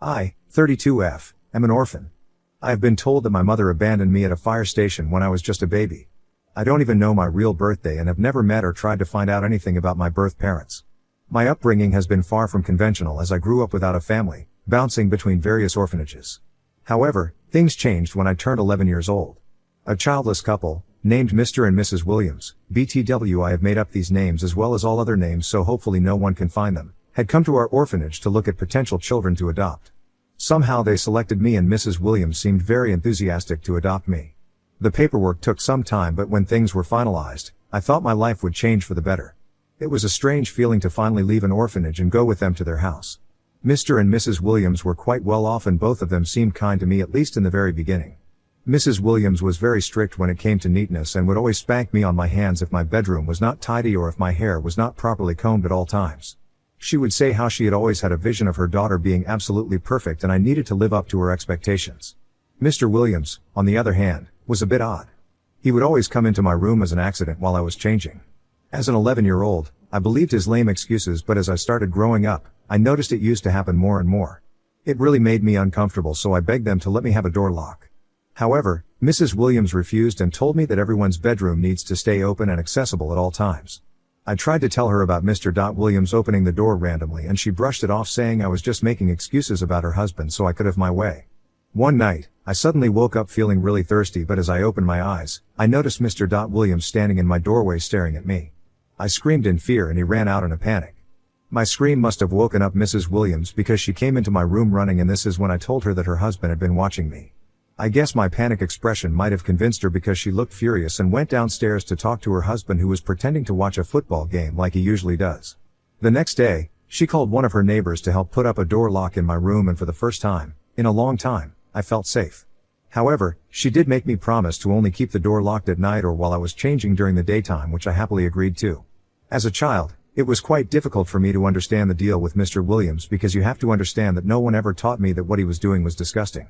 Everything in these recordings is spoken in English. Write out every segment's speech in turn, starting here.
I, 32F, am an orphan. I have been told that my mother abandoned me at a fire station when I was just a baby. I don't even know my real birthday and have never met or tried to find out anything about my birth parents. My upbringing has been far from conventional as I grew up without a family, bouncing between various orphanages. However, things changed when I turned 11 years old. A childless couple, named Mr. and Mrs. Williams, BTW, I have made up these names as well as all other names so hopefully no one can find them, had come to our orphanage to look at potential children to adopt. Somehow they selected me and Mrs. Williams seemed very enthusiastic to adopt me. The paperwork took some time, but when things were finalized, I thought my life would change for the better. It was a strange feeling to finally leave an orphanage and go with them to their house. Mr. and Mrs. Williams were quite well off and both of them seemed kind to me, at least in the very beginning. Mrs. Williams was very strict when it came to neatness and would always spank me on my hands if my bedroom was not tidy or if my hair was not properly combed at all times. She would say how she had always had a vision of her daughter being absolutely perfect and I needed to live up to her expectations. Mr. Williams, on the other hand, was a bit odd. He would always come into my room as an accident while I was changing. As an 11-year-old, I believed his lame excuses, but as I started growing up, I noticed it used to happen more and more. It really made me uncomfortable, so I begged them to let me have a door lock. However, Mrs. Williams refused and told me that everyone's bedroom needs to stay open and accessible at all times. I tried to tell her about Mr. Williams opening the door randomly and she brushed it off, saying I was just making excuses about her husband so I could have my way. One night, I suddenly woke up feeling really thirsty, but as I opened my eyes, I noticed Mr. Williams standing in my doorway staring at me. I screamed in fear and he ran out in a panic. My scream must have woken up Mrs. Williams because she came into my room running, and this is when I told her that her husband had been watching me. I guess my panic expression might have convinced her because she looked furious and went downstairs to talk to her husband, who was pretending to watch a football game like he usually does. The next day, she called one of her neighbors to help put up a door lock in my room, and for the first time, in a long time, I felt safe. However, she did make me promise to only keep the door locked at night or while I was changing during the daytime, which I happily agreed to. As a child, it was quite difficult for me to understand the deal with Mr. Williams because you have to understand that no one ever taught me that what he was doing was disgusting.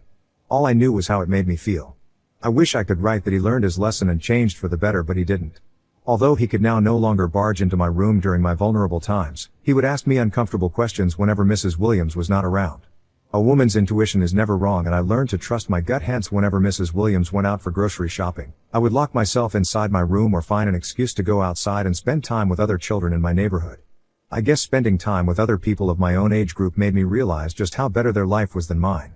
All I knew was how it made me feel. I wish I could write that he learned his lesson and changed for the better, but he didn't. Although he could now no longer barge into my room during my vulnerable times, he would ask me uncomfortable questions whenever Mrs. Williams was not around. A woman's intuition is never wrong, and I learned to trust my gut. Hence, whenever Mrs. Williams went out for grocery shopping, I would lock myself inside my room or find an excuse to go outside and spend time with other children in my neighborhood. I guess spending time with other people of my own age group made me realize just how better their life was than mine.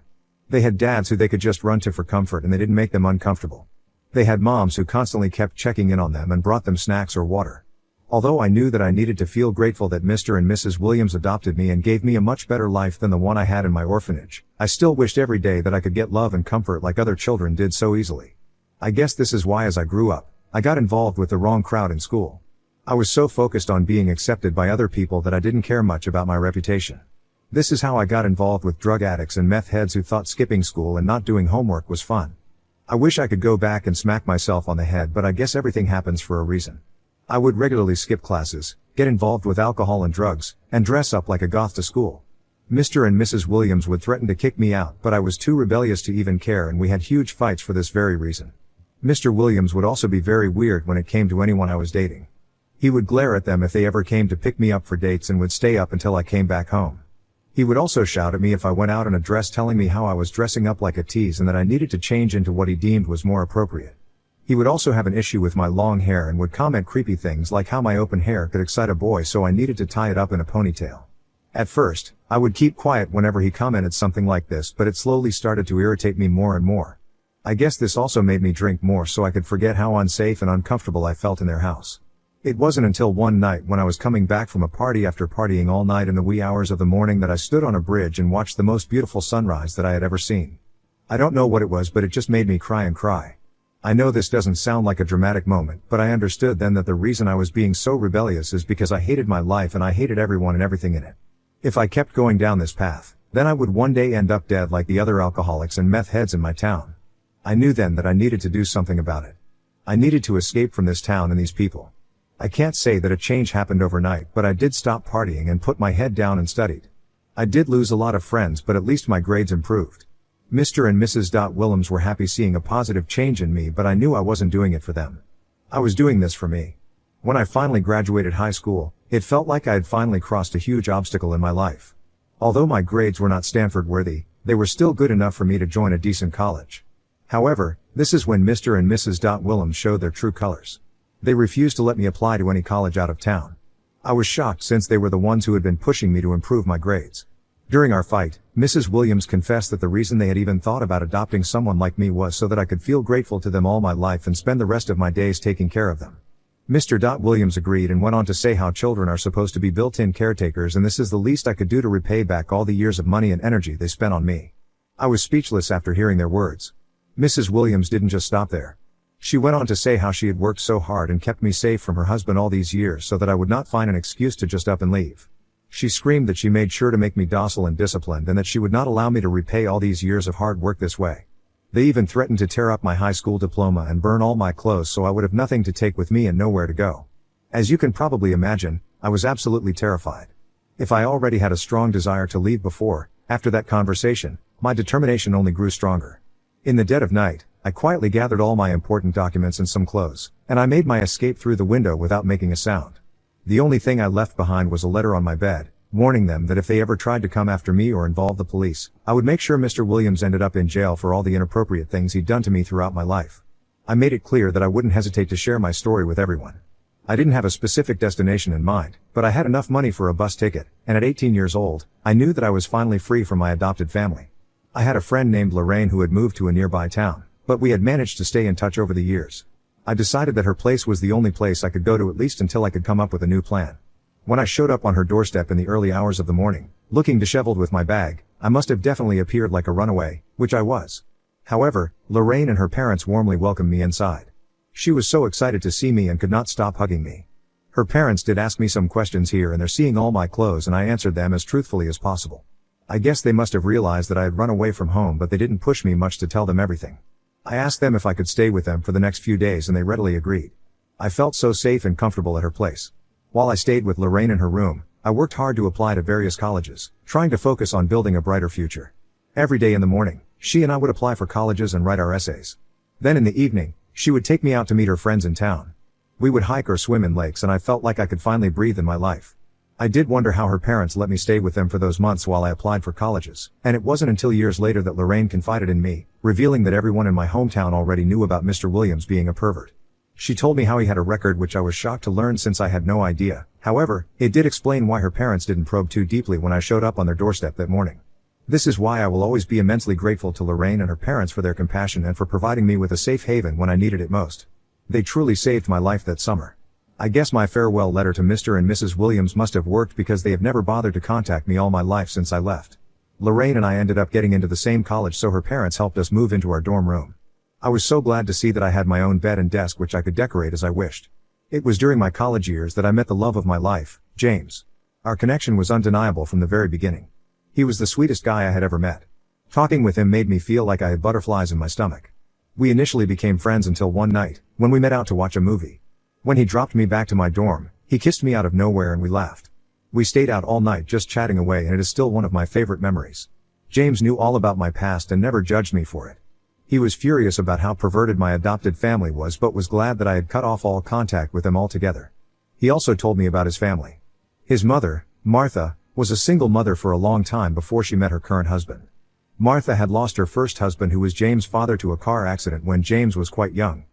They had dads who they could just run to for comfort and they didn't make them uncomfortable. They had moms who constantly kept checking in on them and brought them snacks or water. Although I knew that I needed to feel grateful that Mr. and Mrs. Williams adopted me and gave me a much better life than the one I had in my orphanage, I still wished every day that I could get love and comfort like other children did so easily. I guess this is why as I grew up, I got involved with the wrong crowd in school. I was so focused on being accepted by other people that I didn't care much about my reputation. This is how I got involved with drug addicts and meth heads who thought skipping school and not doing homework was fun. I wish I could go back and smack myself on the head, but I guess everything happens for a reason. I would regularly skip classes, get involved with alcohol and drugs, and dress up like a goth to school. Mr. and Mrs. Williams would threaten to kick me out, but I was too rebellious to even care, and we had huge fights for this very reason. Mr. Williams would also be very weird when it came to anyone I was dating. He would glare at them if they ever came to pick me up for dates and would stay up until I came back home. He would also shout at me if I went out in a dress, telling me how I was dressing up like a tease and that I needed to change into what he deemed was more appropriate. He would also have an issue with my long hair and would comment creepy things like how my open hair could excite a boy, so I needed to tie it up in a ponytail. At first, I would keep quiet whenever he commented something like this, but it slowly started to irritate me more and more. I guess this also made me drink more so I could forget how unsafe and uncomfortable I felt in their house. It wasn't until one night when I was coming back from a party after partying all night in the wee hours of the morning that I stood on a bridge and watched the most beautiful sunrise that I had ever seen. I don't know what it was, but it just made me cry and cry. I know this doesn't sound like a dramatic moment, but I understood then that the reason I was being so rebellious is because I hated my life and I hated everyone and everything in it. If I kept going down this path, then I would one day end up dead like the other alcoholics and meth heads in my town. I knew then that I needed to do something about it. I needed to escape from this town and these people. I can't say that a change happened overnight, but I did stop partying and put my head down and studied. I did lose a lot of friends, but at least my grades improved. Mr. and Mrs. Williams were happy seeing a positive change in me, but I knew I wasn't doing it for them. I was doing this for me. When I finally graduated high school, it felt like I had finally crossed a huge obstacle in my life. Although my grades were not Stanford worthy, they were still good enough for me to join a decent college. However, this is when Mr. and Mrs. Willems showed their true colors. They refused to let me apply to any college out of town. I was shocked since they were the ones who had been pushing me to improve my grades. During our fight, Mrs. Williams confessed that the reason they had even thought about adopting someone like me was so that I could feel grateful to them all my life and spend the rest of my days taking care of them. Mr. Williams agreed and went on to say how children are supposed to be built-in caretakers and this is the least I could do to repay back all the years of money and energy they spent on me. I was speechless after hearing their words. Mrs. Williams didn't just stop there. She went on to say how she had worked so hard and kept me safe from her husband all these years so that I would not find an excuse to just up and leave. She screamed that she made sure to make me docile and disciplined and that she would not allow me to repay all these years of hard work this way. They even threatened to tear up my high school diploma and burn all my clothes so I would have nothing to take with me and nowhere to go. As you can probably imagine, I was absolutely terrified. If I already had a strong desire to leave before, after that conversation, my determination only grew stronger. In the dead of night, I quietly gathered all my important documents and some clothes, and I made my escape through the window without making a sound. The only thing I left behind was a letter on my bed, warning them that if they ever tried to come after me or involve the police, I would make sure Mr. Williams ended up in jail for all the inappropriate things he'd done to me throughout my life. I made it clear that I wouldn't hesitate to share my story with everyone. I didn't have a specific destination in mind, but I had enough money for a bus ticket, and at 18 years old, I knew that I was finally free from my adopted family. I had a friend named Lorraine who had moved to a nearby town, but we had managed to stay in touch over the years. I decided that her place was the only place I could go to at least until I could come up with a new plan. When I showed up on her doorstep in the early hours of the morning, looking disheveled with my bag, I must have definitely appeared like a runaway, which I was. However, Lorraine and her parents warmly welcomed me inside. She was so excited to see me and could not stop hugging me. Her parents did ask me some questions here and there, seeing all my clothes, and I answered them as truthfully as possible. I guess they must have realized that I had run away from home, but they didn't push me much to tell them everything. I asked them if I could stay with them for the next few days and they readily agreed. I felt so safe and comfortable at her place. While I stayed with Lorraine in her room, I worked hard to apply to various colleges, trying to focus on building a brighter future. Every day in the morning, she and I would apply for colleges and write our essays. Then in the evening, she would take me out to meet her friends in town. We would hike or swim in lakes and I felt like I could finally breathe in my life. I did wonder how her parents let me stay with them for those months while I applied for colleges, and it wasn't until years later that Lorraine confided in me, revealing that everyone in my hometown already knew about Mr. Williams being a pervert. She told me how he had a record, which I was shocked to learn since I had no idea. However, it did explain why her parents didn't probe too deeply when I showed up on their doorstep that morning. This is why I will always be immensely grateful to Lorraine and her parents for their compassion and for providing me with a safe haven when I needed it most. They truly saved my life that summer. I guess my farewell letter to Mr. and Mrs. Williams must have worked because they have never bothered to contact me all my life since I left. Lorraine and I ended up getting into the same college, so her parents helped us move into our dorm room. I was so glad to see that I had my own bed and desk which I could decorate as I wished. It was during my college years that I met the love of my life, James. Our connection was undeniable from the very beginning. He was the sweetest guy I had ever met. Talking with him made me feel like I had butterflies in my stomach. We initially became friends until one night, when we met out to watch a movie. When he dropped me back to my dorm, he kissed me out of nowhere and we laughed. We stayed out all night just chatting away, and it is still one of my favorite memories. James knew all about my past and never judged me for it. He was furious about how perverted my adopted family was, but was glad that I had cut off all contact with them altogether. He also told me about his family. His mother, Martha, was a single mother for a long time before she met her current husband. Martha had lost her first husband, who was James' father, to a car accident when James was quite young.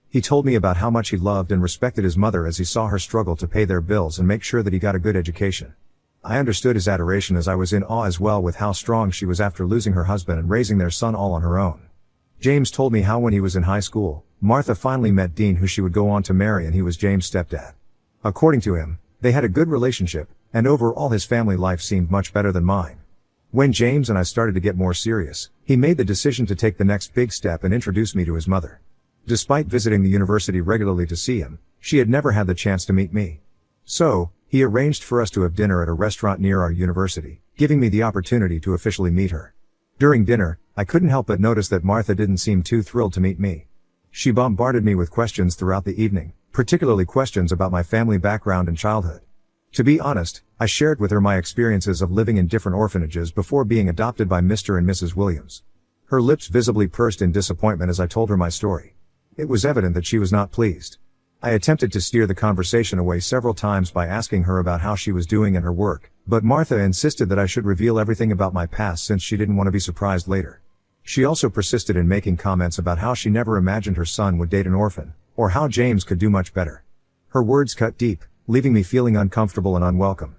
He told me about how much he loved and respected his mother as he saw her struggle to pay their bills and make sure that he got a good education. I understood his adoration, as I was in awe as well with how strong she was after losing her husband and raising their son all on her own. James told me how when he was in high school, Martha finally met Dean, who she would go on to marry, and he was James' stepdad. According to him, they had a good relationship, and overall his family life seemed much better than mine. When James and I started to get more serious, he made the decision to take the next big step and introduce me to his mother. Despite visiting the university regularly to see him, she had never had the chance to meet me. So, he arranged for us to have dinner at a restaurant near our university, giving me the opportunity to officially meet her. During dinner, I couldn't help but notice that Martha didn't seem too thrilled to meet me. She bombarded me with questions throughout the evening, particularly questions about my family background and childhood. To be honest, I shared with her my experiences of living in different orphanages before being adopted by Mr. and Mrs. Williams. Her lips visibly pursed in disappointment as I told her my story. It was evident that she was not pleased. I attempted to steer the conversation away several times by asking her about how she was doing and her work, but Martha insisted that I should reveal everything about my past since she didn't want to be surprised later. She also persisted in making comments about how she never imagined her son would date an orphan, or how James could do much better. Her words cut deep, leaving me feeling uncomfortable and unwelcome.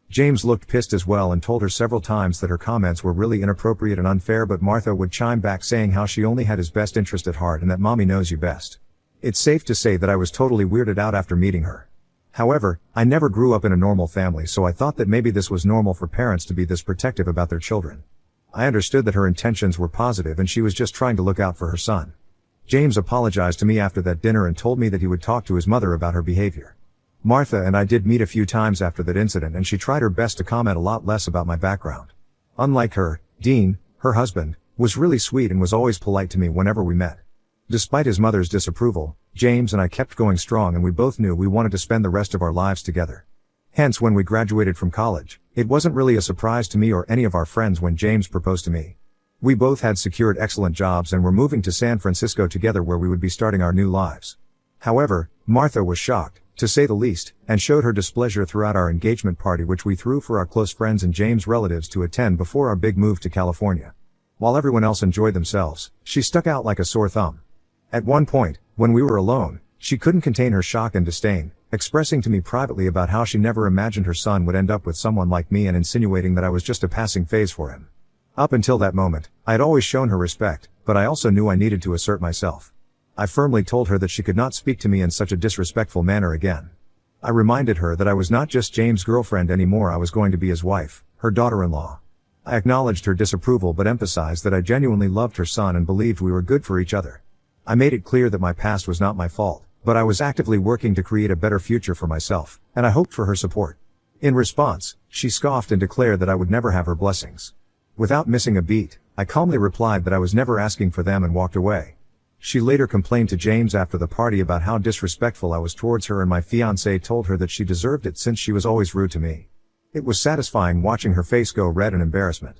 James looked pissed as well and told her several times that her comments were really inappropriate and unfair, but Martha would chime back saying how she only had his best interest at heart and that mommy knows you best. It's safe to say that I was totally weirded out after meeting her. However, I never grew up in a normal family, so I thought that maybe this was normal for parents to be this protective about their children. I understood that her intentions were positive and she was just trying to look out for her son. James apologized to me after that dinner and told me that he would talk to his mother about her behavior. Martha and I did meet a few times after that incident, and she tried her best to comment a lot less about my background. Unlike her, Dean, her husband, was really sweet and was always polite to me whenever we met. Despite his mother's disapproval, James and I kept going strong, and we both knew we wanted to spend the rest of our lives together. Hence, when we graduated from college, it wasn't really a surprise to me or any of our friends when James proposed to me. We both had secured excellent jobs and were moving to San Francisco together, where we would be starting our new lives. However, Martha was shocked, to say the least, and showed her displeasure throughout our engagement party, which we threw for our close friends and James' relatives to attend before our big move to California. While everyone else enjoyed themselves, she stuck out like a sore thumb. At one point, when we were alone, she couldn't contain her shock and disdain, expressing to me privately about how she never imagined her son would end up with someone like me and insinuating that I was just a passing phase for him. Up until that moment, I had always shown her respect, but I also knew I needed to assert myself. I firmly told her that she could not speak to me in such a disrespectful manner again. I reminded her that I was not just James' girlfriend anymore, I was going to be his wife, her daughter-in-law. I acknowledged her disapproval but emphasized that I genuinely loved her son and believed we were good for each other. I made it clear that my past was not my fault, but I was actively working to create a better future for myself, and I hoped for her support. In response, she scoffed and declared that I would never have her blessings. Without missing a beat, I calmly replied that I was never asking for them and walked away. She later complained to James after the party about how disrespectful I was towards her, and my fiancé told her that she deserved it since she was always rude to me. It was satisfying watching her face go red in embarrassment.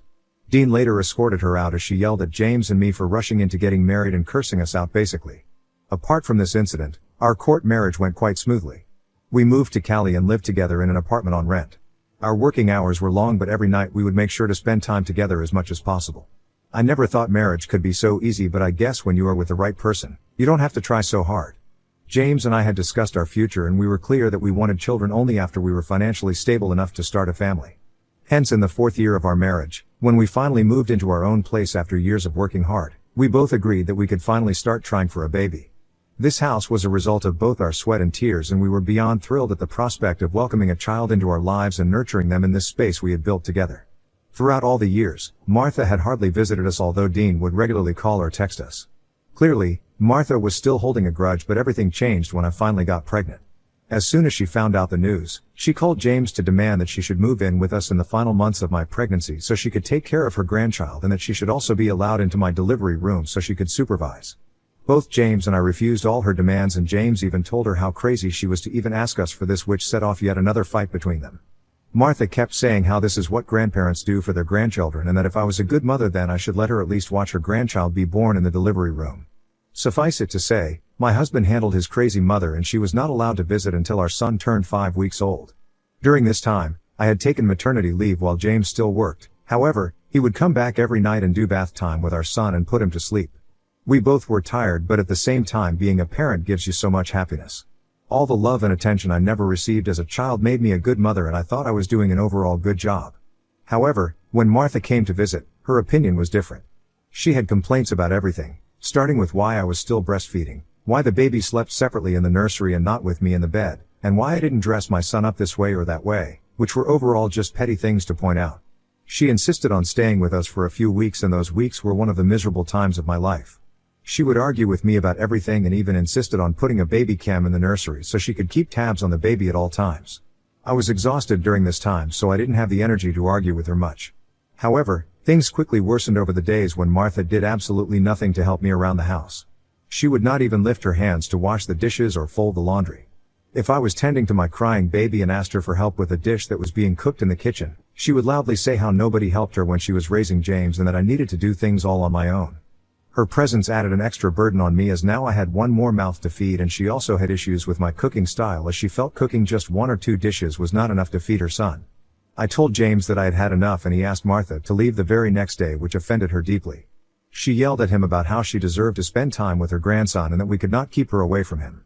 Dean later escorted her out as she yelled at James and me for rushing into getting married and cursing us out basically. Apart from this incident, our court marriage went quite smoothly. We moved to Cali and lived together in an apartment on rent. Our working hours were long, but every night we would make sure to spend time together as much as possible. I never thought marriage could be so easy, but I guess when you are with the right person, you don't have to try so hard. James and I had discussed our future, and we were clear that we wanted children only after we were financially stable enough to start a family. Hence, in the 4th year of our marriage, when we finally moved into our own place after years of working hard, we both agreed that we could finally start trying for a baby. This house was a result of both our sweat and tears, and we were beyond thrilled at the prospect of welcoming a child into our lives and nurturing them in this space we had built together. Throughout all the years, Martha had hardly visited us, although Dean would regularly call or text us. Clearly, Martha was still holding a grudge, but everything changed when I finally got pregnant. As soon as she found out the news, she called James to demand that she should move in with us in the final months of my pregnancy so she could take care of her grandchild, and that she should also be allowed into my delivery room so she could supervise. Both James and I refused all her demands, and James even told her how crazy she was to even ask us for this, which set off yet another fight between them. Martha kept saying how this is what grandparents do for their grandchildren, and that if I was a good mother then I should let her at least watch her grandchild be born in the delivery room. Suffice it to say, my husband handled his crazy mother, and she was not allowed to visit until our son turned 5 weeks old. During this time, I had taken maternity leave while James still worked. However, he would come back every night and do bath time with our son and put him to sleep. We both were tired, but at the same time, being a parent gives you so much happiness. All the love and attention I never received as a child made me a good mother, and I thought I was doing an overall good job. However, when Martha came to visit, her opinion was different. She had complaints about everything, starting with why I was still breastfeeding, why the baby slept separately in the nursery and not with me in the bed, and why I didn't dress my son up this way or that way, which were overall just petty things to point out. She insisted on staying with us for a few weeks, and those weeks were one of the miserable times of my life. She would argue with me about everything and even insisted on putting a baby cam in the nursery so she could keep tabs on the baby at all times. I was exhausted during this time, so I didn't have the energy to argue with her much. However, things quickly worsened over the days when Martha did absolutely nothing to help me around the house. She would not even lift her hands to wash the dishes or fold the laundry. If I was tending to my crying baby and asked her for help with a dish that was being cooked in the kitchen, she would loudly say how nobody helped her when she was raising James and that I needed to do things all on my own. Her presence added an extra burden on me as now I had one more mouth to feed, and she also had issues with my cooking style as she felt cooking just 1 or 2 dishes was not enough to feed her son. I told James that I had had enough and he asked Martha to leave the very next day, which offended her deeply. She yelled at him about how she deserved to spend time with her grandson and that we could not keep her away from him.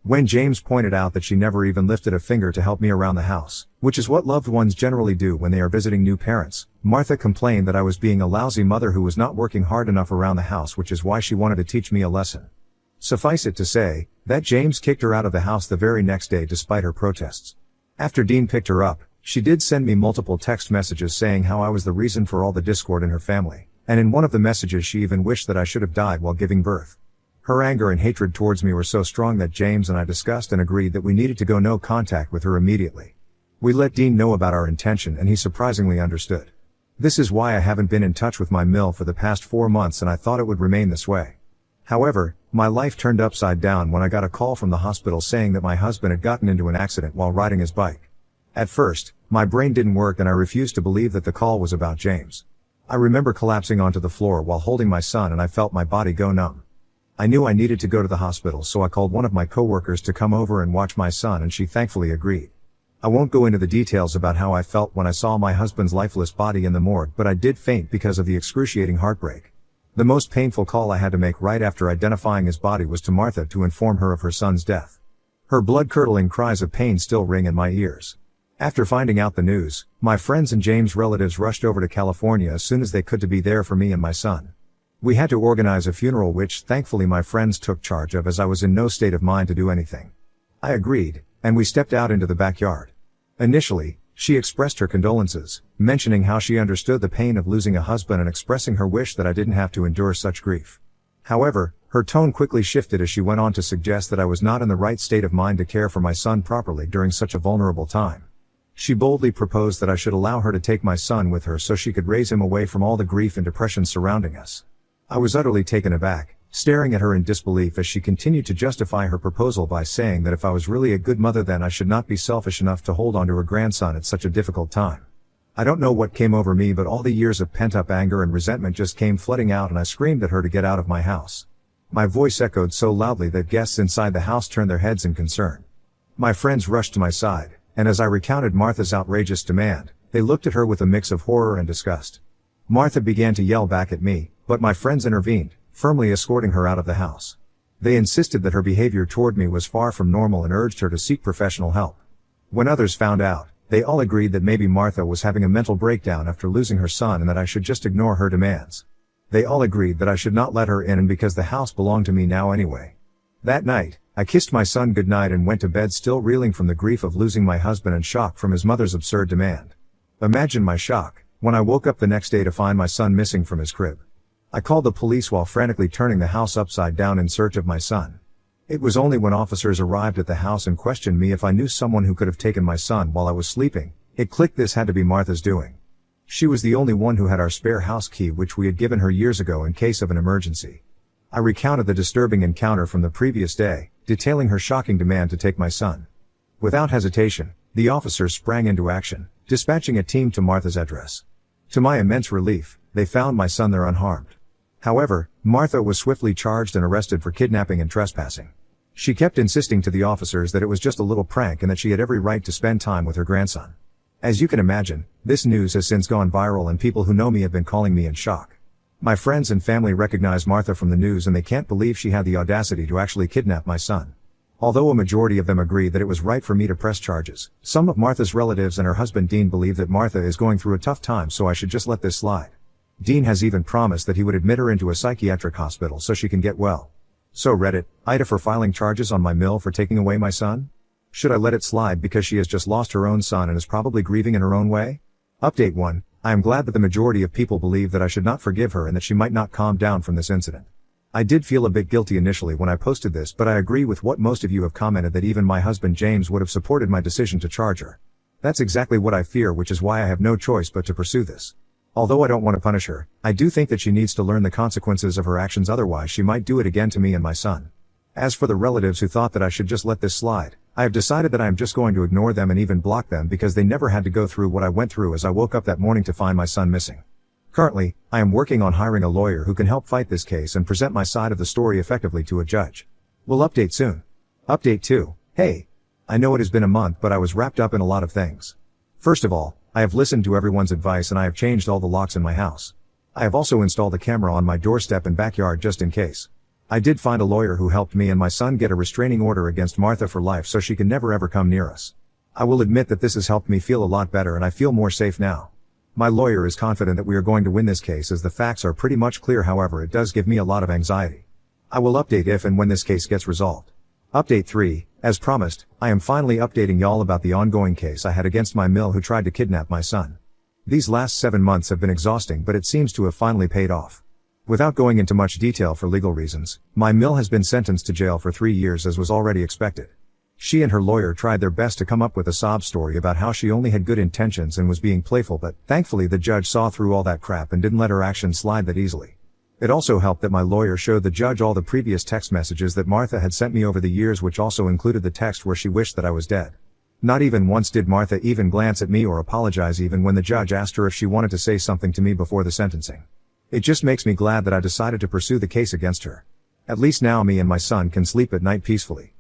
When James pointed out that she never even lifted a finger to help me around the house, which is what loved ones generally do when they are visiting new parents, Martha complained that I was being a lousy mother who was not working hard enough around the house, which is why she wanted to teach me a lesson. Suffice it to say, that James kicked her out of the house the very next day despite her protests. After Dean picked her up, she did send me multiple text messages saying how I was the reason for all the discord in her family, and in one of the messages she even wished that I should have died while giving birth. Her anger and hatred towards me were so strong that James and I discussed and agreed that we needed to go no contact with her immediately. We let Dean know about our intention and he surprisingly understood. This is why I haven't been in touch with my mill for the past 4 months, and I thought it would remain this way. However, my life turned upside down when I got a call from the hospital saying that my husband had gotten into an accident while riding his bike. At first, my brain didn't work and I refused to believe that the call was about James. I remember collapsing onto the floor while holding my son and I felt my body go numb. I knew I needed to go to the hospital, so I called one of my coworkers to come over and watch my son, and she thankfully agreed. I won't go into the details about how I felt when I saw my husband's lifeless body in the morgue, but I did faint because of the excruciating heartbreak. The most painful call I had to make right after identifying his body was to Martha to inform her of her son's death. Her blood-curdling cries of pain still ring in my ears. After finding out the news, my friends and James' relatives rushed over to California as soon as they could to be there for me and my son. We had to organize a funeral, which thankfully my friends took charge of as I was in no state of mind to do anything. I agreed, and we stepped out into the backyard. Initially, she expressed her condolences, mentioning how she understood the pain of losing a husband and expressing her wish that I didn't have to endure such grief. However, her tone quickly shifted as she went on to suggest that I was not in the right state of mind to care for my son properly during such a vulnerable time. She boldly proposed that I should allow her to take my son with her so she could raise him away from all the grief and depression surrounding us. I was utterly taken aback, staring at her in disbelief as she continued to justify her proposal by saying that if I was really a good mother, then I should not be selfish enough to hold on to her grandson at such a difficult time. I don't know what came over me, but all the years of pent-up anger and resentment just came flooding out, and I screamed at her to get out of my house. My voice echoed so loudly that guests inside the house turned their heads in concern. My friends rushed to my side, and as I recounted Martha's outrageous demand, they looked at her with a mix of horror and disgust. Martha began to yell back at me, but my friends intervened, firmly escorting her out of the house. They insisted that her behavior toward me was far from normal and urged her to seek professional help. When others found out, they all agreed that maybe Martha was having a mental breakdown after losing her son and that I should just ignore her demands. They all agreed that I should not let her in, and because the house belonged to me now anyway. That night, I kissed my son goodnight and went to bed still reeling from the grief of losing my husband and shock from his mother's absurd demand. Imagine my shock when I woke up the next day to find my son missing from his crib. I called the police while frantically turning the house upside down in search of my son. It was only when officers arrived at the house and questioned me if I knew someone who could have taken my son while I was sleeping, it clicked: this had to be Martha's doing. She was the only one who had our spare house key, which we had given her years ago in case of an emergency. I recounted the disturbing encounter from the previous day, detailing her shocking demand to take my son. Without hesitation, the officers sprang into action, dispatching a team to Martha's address. To my immense relief, they found my son there unharmed. However, Martha was swiftly charged and arrested for kidnapping and trespassing. She kept insisting to the officers that it was just a little prank and that she had every right to spend time with her grandson. As you can imagine, this news has since gone viral and people who know me have been calling me in shock. My friends and family recognize Martha from the news and they can't believe she had the audacity to actually kidnap my son. Although a majority of them agree that it was right for me to press charges, some of Martha's relatives and her husband Dean believe that Martha is going through a tough time, so I should just let this slide. Dean has even promised that he would admit her into a psychiatric hospital so she can get well. So Reddit, Ida for filing charges on my mill for taking away my son? Should I let it slide because she has just lost her own son and is probably grieving in her own way? Update 1. I am glad that the majority of people believe that I should not forgive her and that she might not calm down from this incident. I did feel a bit guilty initially when I posted this, but I agree with what most of you have commented, that even my husband James would have supported my decision to charge her. That's exactly what I fear, which is why I have no choice but to pursue this. Although I don't want to punish her, I do think that she needs to learn the consequences of her actions, otherwise she might do it again to me and my son. As for the relatives who thought that I should just let this slide, I have decided that I am just going to ignore them and even block them because they never had to go through what I went through as I woke up that morning to find my son missing. Currently, I am working on hiring a lawyer who can help fight this case and present my side of the story effectively to a judge. We'll update soon. Update 2. Hey. I know it has been a month, but I was wrapped up in a lot of things. First of all, I have listened to everyone's advice and I have changed all the locks in my house. I have also installed a camera on my doorstep and backyard just in case. I did find a lawyer who helped me and my son get a restraining order against Martha for life so she can never ever come near us. I will admit that this has helped me feel a lot better and I feel more safe now. My lawyer is confident that we are going to win this case as the facts are pretty much clear, however it does give me a lot of anxiety. I will update if and when this case gets resolved. Update 3, as promised, I am finally updating y'all about the ongoing case I had against my mill who tried to kidnap my son. These last 7 months have been exhausting, but it seems to have finally paid off. Without going into much detail for legal reasons, my mill has been sentenced to jail for 3 years as was already expected. She and her lawyer tried their best to come up with a sob story about how she only had good intentions and was being playful, but thankfully the judge saw through all that crap and didn't let her actions slide that easily. It also helped that my lawyer showed the judge all the previous text messages that Martha had sent me over the years, which also included the text where she wished that I was dead. Not even once did Martha even glance at me or apologize even when the judge asked her if she wanted to say something to me before the sentencing. It just makes me glad that I decided to pursue the case against her. At least now me and my son can sleep at night peacefully.